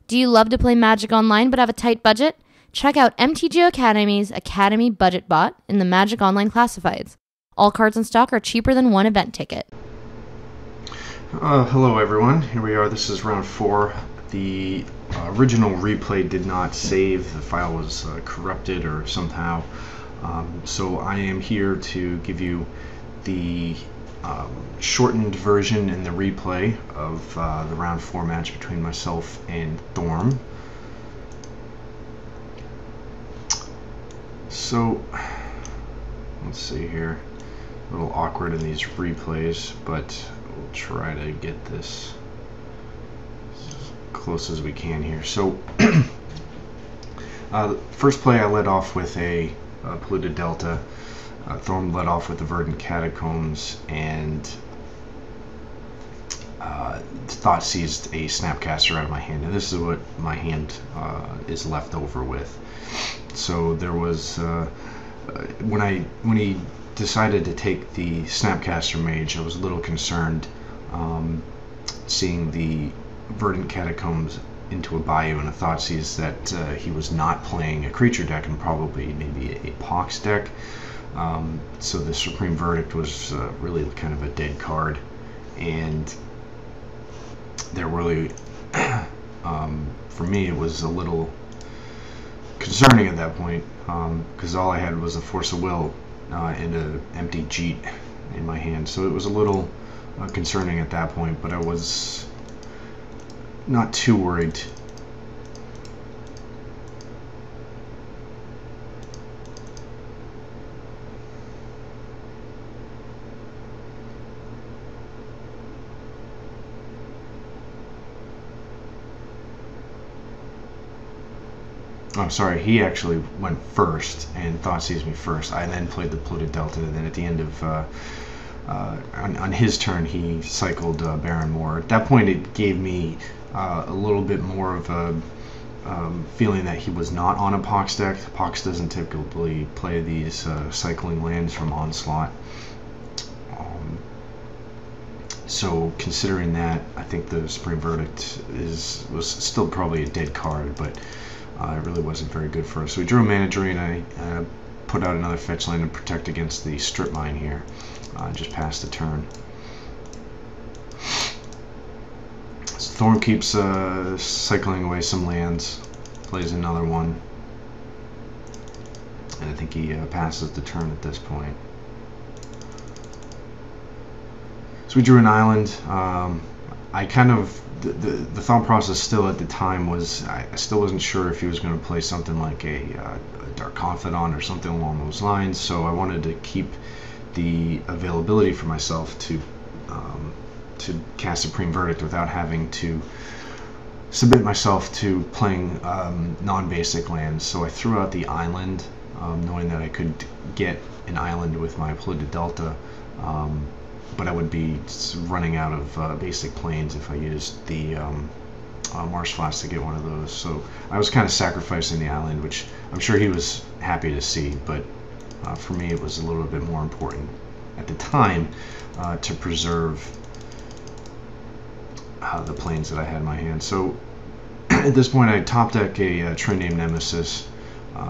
Do you love to play Magic Online but have a tight budget? Check out Mtgo Academy's Academy Budget Bot in the Magic Online Classifieds. All cards in stock are cheaper than one event ticket. Hello everyone, here we are. This is round 4. The original replay did not save. The file was corrupted or somehow. So I am here to give you the shortened version in the replay of the round 4 match between myself and Thorm. So let's see here. A little awkward in these replays, but we'll try to get this as close as we can here. So first play I led off with a polluted delta. Thorm led off with the verdant catacombs, and thought seized a snapcaster out of my hand, and this is what my hand is left over with. So there was when he decided to take the snapcaster mage, I was a little concerned seeing the verdant catacombs into a bayou, and a thought seized that he was not playing a creature deck and probably maybe a pox deck. So the Supreme Verdict was really kind of a dead card, and there really, for me, it was a little concerning at that point, because all I had was a Force of Will and an empty Jeet in my hand. So it was a little concerning at that point, but I was not too worried. I'm sorry, he actually went first and thought seized me first. I then played the polluted delta, and then at the end of on his turn he cycled Baron Moore. At that point it gave me a little bit more of a feeling that he was not on a Pox deck. Pox doesn't typically play these cycling lands from Onslaught. So considering that, I think the Supreme Verdict was still probably a dead card, but it really wasn't very good for us. So we drew a mana drain. I put out another fetch land to protect against the strip mine here. Just past the turn. So Thorm keeps cycling away some lands, plays another one, and I think he passes the turn at this point. So we drew an island. I kind of the thought process still at the time was I still wasn't sure if he was going to play something like a Dark Confidant or something along those lines. So I wanted to keep the availability for myself to cast Supreme Verdict without having to submit myself to playing non-basic lands. So I threw out the island, knowing that I could get an island with my polluted delta. But I would be running out of basic planes if I used the Marsh Flask to get one of those. So I was kind of sacrificing the island, which I'm sure he was happy to see, but for me it was a little bit more important at the time to preserve the planes that I had in my hand. So at this point I top deck a True Name Nemesis.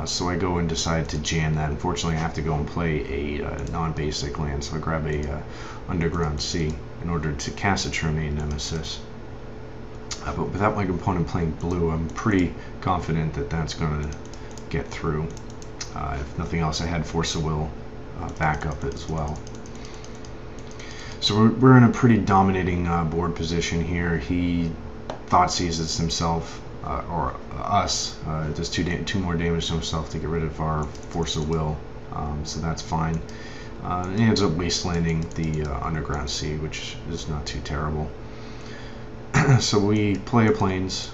So I go and decide to jam that. Unfortunately, I have to go and play a non-basic land, so I grab a Underground Sea in order to cast a True Name Nemesis. But without my opponent playing blue, I'm pretty confident that that's going to get through. If nothing else, I had Force of Will backup as well. So we're in a pretty dominating board position here. He thought seizes himself. Or us, does two more damage to himself to get rid of our Force of Will, so that's fine. He ends up wastelanding the Underground Sea, which is not too terrible. So we play a Plains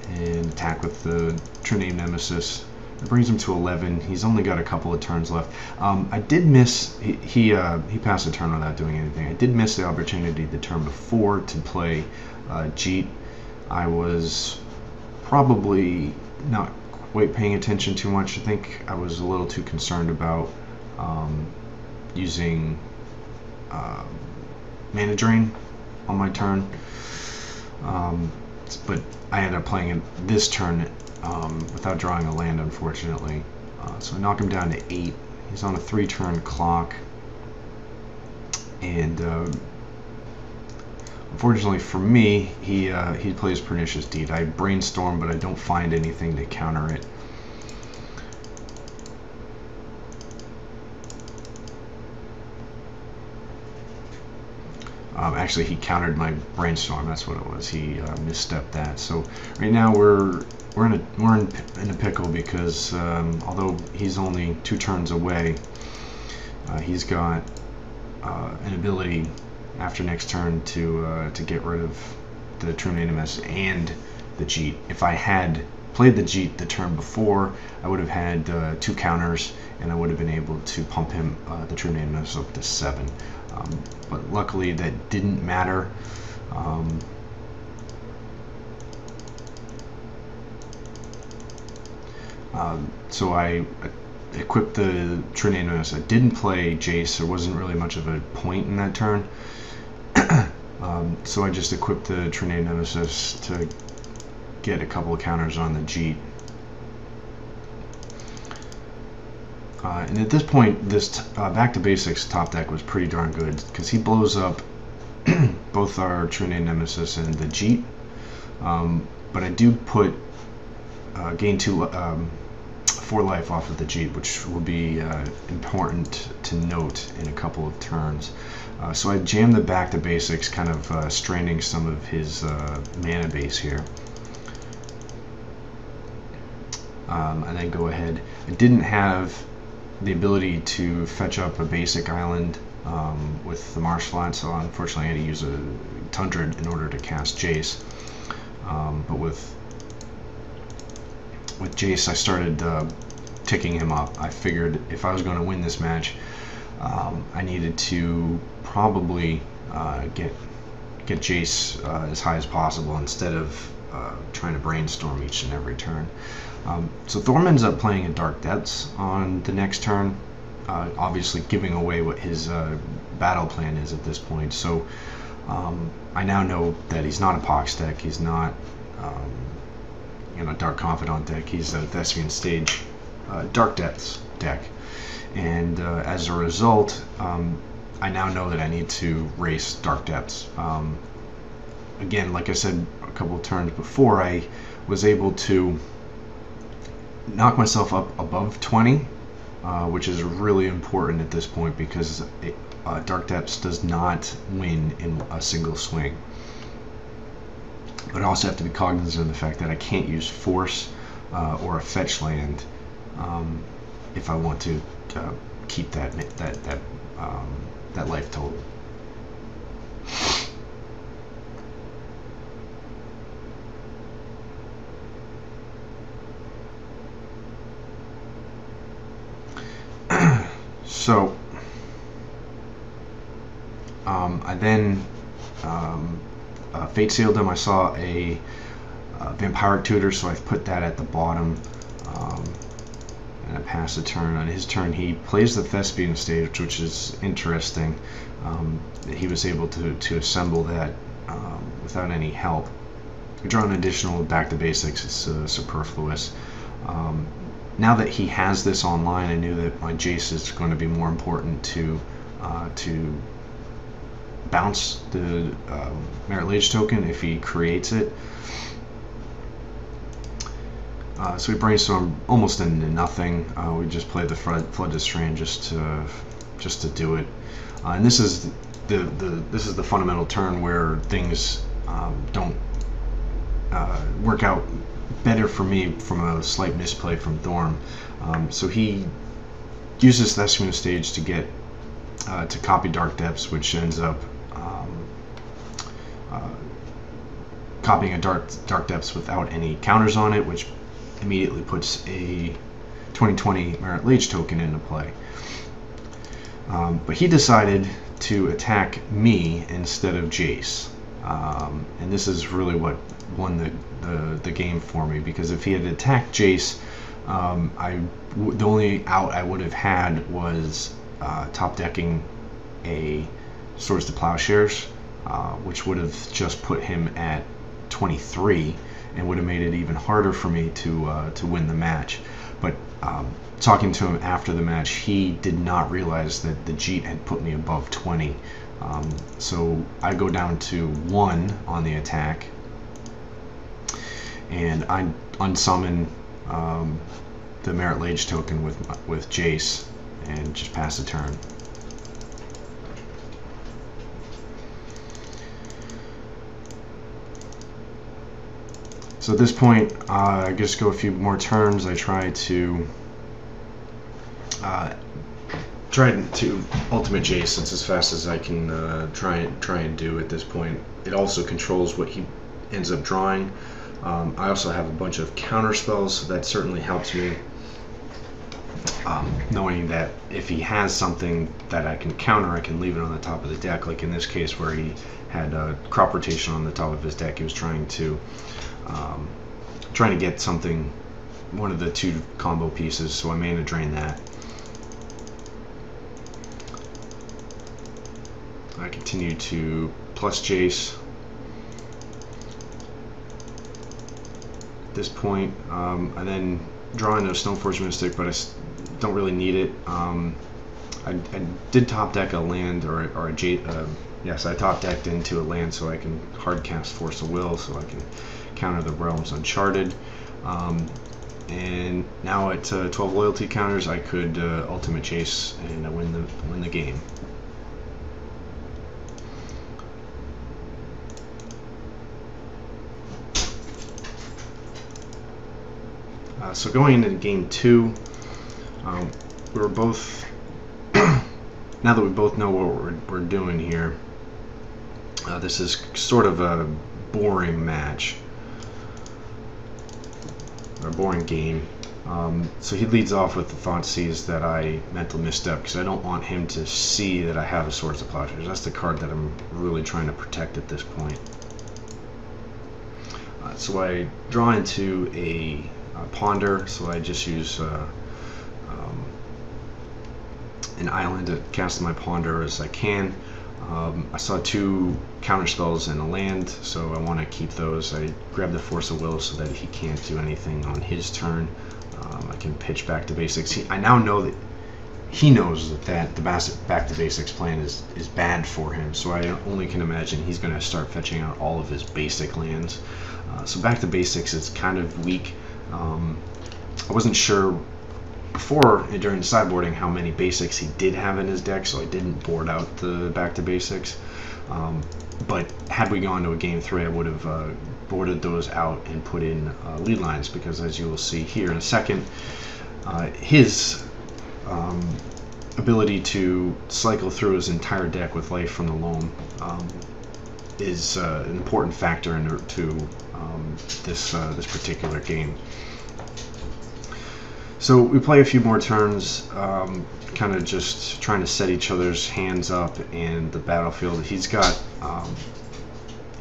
and attack with the True Name Nemesis. It brings him to 11. He's only got a couple of turns left. I did miss, he passed a turn without doing anything. I did miss the opportunity the turn before to play Jeet. I was probably not quite paying attention too much. I think I was a little too concerned about using mana drain on my turn. but I ended up playing it this turn without drawing a land, unfortunately. So I knock him down to 8. He's on a 3-turn clock, and unfortunately for me, he plays Pernicious Deed. I brainstorm, but I don't find anything to counter it. Actually, he countered my brainstorm. That's what it was. He misstepped that. So right now we're in a pickle because although he's only 2 turns away, he's got an ability after next turn to get rid of the True Animus and the Jeet. If I had played the Jeet the turn before, I would have had 2 counters, and I would have been able to pump him the True Animus up to 7. But luckily that didn't matter. So I equipped the True Animus. I didn't play Jace. There wasn't really much of a point in that turn. So I just equipped the True Nemesis to get a couple of counters on the Jeet. And at this point, this Back to Basics top deck was pretty darn good because he blows up both our True Nemesis and the Jeet. But I do put gain 4 life off of the Jeet, which will be important to note in a couple of turns. So I jammed the Back to Basics, kind of straining some of his mana base here. And then go ahead. I didn't have the ability to fetch up a basic island with the Marshflat, so unfortunately I had to use a Tundra in order to cast Jace. But with Jace, I started ticking him up. I figured if I was going to win this match, I needed to probably get Jace as high as possible instead of trying to brainstorm each and every turn. So Thorm ends up playing a Dark Depths on the next turn, obviously giving away what his battle plan is at this point. So I now know that he's not a Pox deck, he's not Dark Confidant deck, he's a Thespian Stage Dark Depths deck. And as a result, I now know that I need to race Dark Depths. Again, like I said a couple of turns before, I was able to knock myself up above 20, which is really important at this point because Dark Depths does not win in a single swing. But I also have to be cognizant of the fact that I can't use Force or a fetch land if I want to keep that life total. So I then Fate Sealed him. I saw a Vampiric Tutor, so I've put that at the bottom, and I pass the turn. On his turn, he plays the Thespian Stage, which is interesting. He was able to assemble that without any help. I draw an additional Back to Basics. It's superfluous. Now that he has this online, I knew that my Jace is going to be more important to bounce the Merit Lage token if he creates it. So we brainstorm almost into nothing. We just played the Flooded Strand just to do it. And this is the fundamental turn where things don't work out better for me from a slight misplay from Thorm. So he uses Thespian Stage to get to copy Dark Depths, which ends up copying a Dark Depths without any counters on it, which immediately puts a 2020 Merit Lage token into play. But he decided to attack me instead of Jace. And this is really what won the game for me, because if he had attacked Jace, the only out I would have had was top decking a Swords to Plowshares, which would have just put him at 23, and would have made it even harder for me to win the match. But talking to him after the match, he did not realize that the Jeet had put me above 20. So I go down to 1 on the attack, and I unsummon the Merit Lage token with Jace and just pass the turn. So at this point, I just go a few more turns. I try to ultimate Jace as fast as I can try and do at this point. It also controls what he ends up drawing. I also have a bunch of counter spells, so that certainly helps me. Knowing that if he has something that I can counter, I can leave it on the top of the deck. Like in this case, where he had crop rotation on the top of his deck, he was trying to get something, one of the 2 combo pieces. So I mana drain that. I continue to plus Jace. At this point, I then draw into a Stoneforge Mystic, but I don't really need it. I did top deck a land or a Jace. Yes, I top decked into a land so I can hard cast Force of Will, so I can counter the Realms Uncharted. And now at 12 loyalty counters, I could ultimate Jace and win the game. So going into game 2, we were both, now that we both know what we're doing here, this is sort of a boring match, or a boring game. So he leads off with the Thoughtseize that I mental misstep, because I don't want him to see that I have a Swords of Plowshares. That's the card that I'm really trying to protect at this point. So I draw into a Ponder, so I just use an island to cast my Ponder as I can. I saw 2 counter spells and a land, so I want to keep those. I grab the Force of Will so that he can't do anything on his turn. I can pitch Back to Basics. I now know that he knows that the Back to Basics plan is bad for him, so I only can imagine he's going to start fetching out all of his basic lands. So Back to Basics is kind of weak. I wasn't sure before during the sideboarding how many basics he did have in his deck, so I didn't board out the Back to Basics. But had we gone to a game 3, I would have boarded those out and put in lead lines, because as you will see here in a second, his ability to cycle through his entire deck with Life from the Loam is an important factor into this particular game. So we play a few more turns, kind of just trying to set each other's hands up in the battlefield. He's got,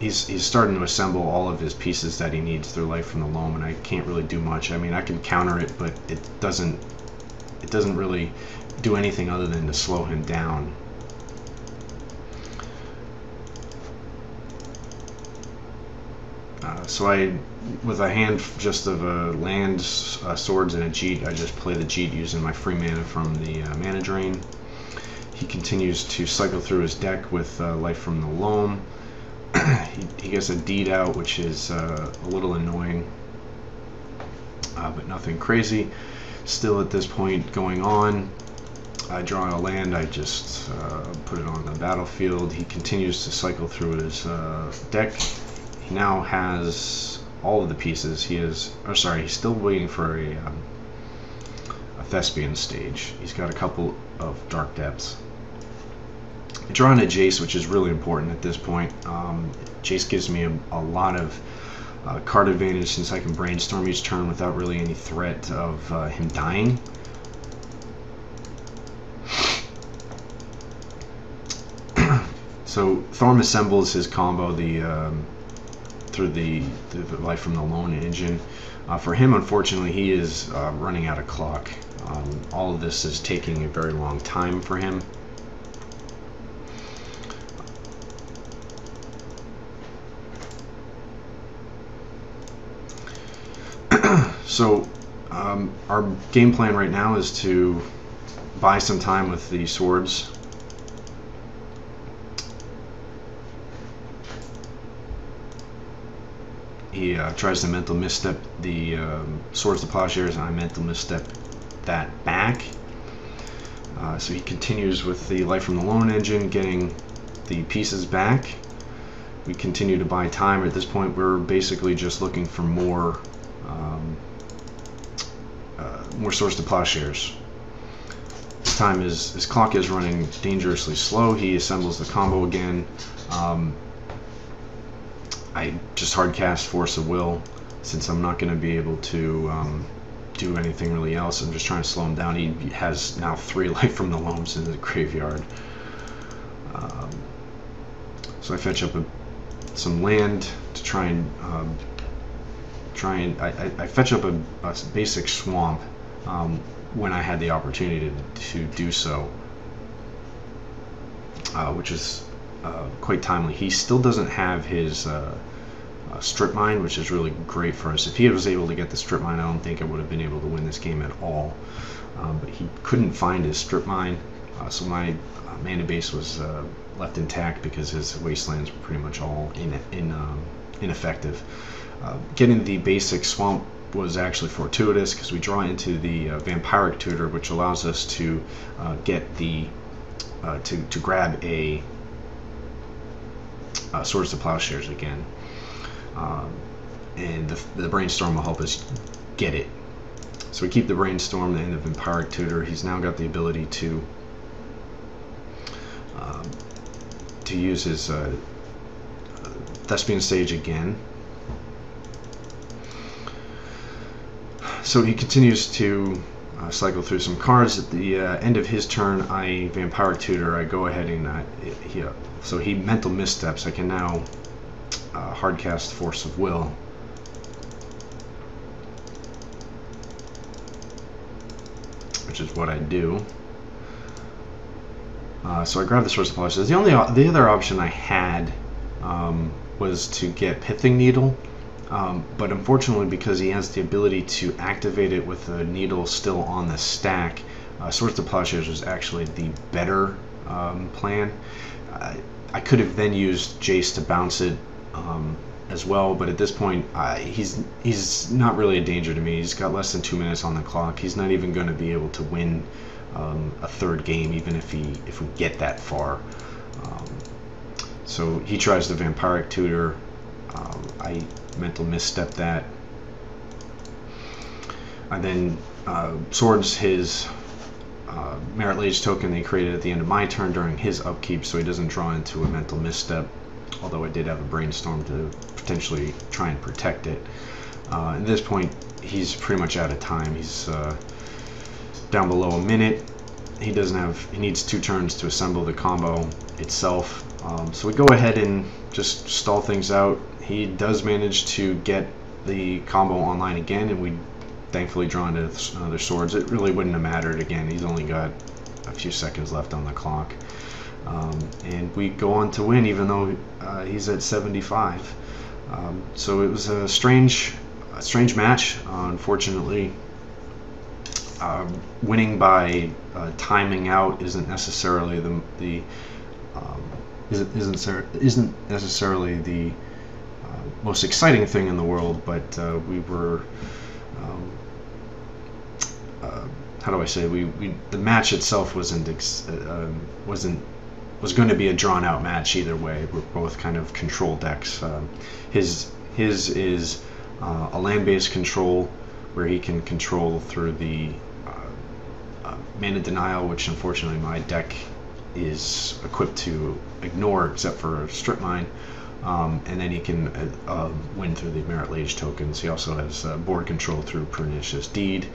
he's starting to assemble all of his pieces that he needs through Life from the Loam, and I can't really do much. I mean, I can counter it, but it doesn't really do anything other than to slow him down. So with a hand just of land, swords, and a Jeet, I just play the Jeet using my free mana from the mana drain. He continues to cycle through his deck with Life from the Loam. He gets a Deed out, which is a little annoying, but nothing crazy. Still at this point going on, I draw a land, I just put it on the battlefield. He continues to cycle through his deck. He now has all of the pieces. He's still waiting for a Thespian stage. He's got a couple of Dark Depths. I draw in a Jace, which is really important at this point. Jace gives me a lot of card advantage, since I can brainstorm each turn without really any threat of him dying. So Thorm assembles his combo through the Life from the Loam engine. For him, unfortunately, he is running out of clock. All of this is taking a very long time for him. So our game plan right now is to buy some time with the swords. He tries to mental misstep the swords to plowshares, and I mental misstep that back. So he continues with the Light from the Lone engine, getting the pieces back. We continue to buy time. At this point, we're basically just looking for more swords to plowshares. This time his clock is running dangerously slow. He assembles the combo again. I just hard cast Force of Will since I'm not going to be able to do anything really else. I'm just trying to slow him down. He has now 3 Light from the Loams in the graveyard. So I fetch up some land to try and I fetch up a basic swamp when I had the opportunity to do so, which is quite timely. He still doesn't have his strip mine, which is really great for us. If he was able to get the strip mine, I don't think I would have been able to win this game at all. But he couldn't find his strip mine, so my mana base was left intact because his wastelands were pretty much all ineffective. Getting the basic swamp was actually fortuitous because we draw into the Vampiric Tutor, which allows us to get the to grab a Swords to Plowshares again, and the Brainstorm will help us get it. So we keep the Brainstorm and the Vampiric Tutor. He's now got the ability to use his Thespian Sage again. So he continues to cycle through some cards. At the end of his turn, I Vampiric Tutor. I go ahead and so he mental missteps. I can now hardcast Force of Will. Which is what I do. So I grab the Swords to Plowshares. The other option I had was to get Pithing Needle, but unfortunately, because he has the ability to activate it with the needle still on the stack, Swords to Plowshares was actually the better plan. I could have then used Jace to bounce it as well, but at this point, he's not really a danger to me. He's got less than 2 minutes on the clock. He's not even going to be able to win a third game, even if we get that far. So he tries the Vampiric Tutor. I mental misstep that. I then swords his Merit Lage token that he created at the end of my turn during his upkeep, so he doesn't draw into a mental misstep, although I did have a Brainstorm to potentially try and protect it. At this point, he's pretty much out of time. He's down below a minute. He needs 2 turns to assemble the combo itself. So we go ahead and just stall things out. He does manage to get the combo online again, and we thankfully draw into another swords. It really wouldn't have mattered again. He's only got a few seconds left on the clock. And we go on to win, even though he's at 75. So it was a strange match. Unfortunately, winning by timing out isn't necessarily isn't necessarily the most exciting thing in the world, but we were how do I say, the match itself was going to be a drawn out match either way. We're both kind of control decks. His is a land-based control where he can control through the mana denial, which unfortunately my deck is equipped to ignore except for strip mine, and then he can win through the Merit Lage tokens. He also has board control through Pernicious Deed,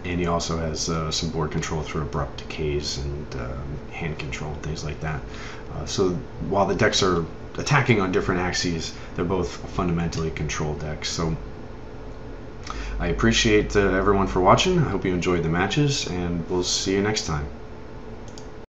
and he also has some board control through Abrupt Decays and hand control and things like that. So while the decks are attacking on different axes, they're both fundamentally control decks. So I appreciate everyone for watching. I hope you enjoyed the matches, and we'll see you next time.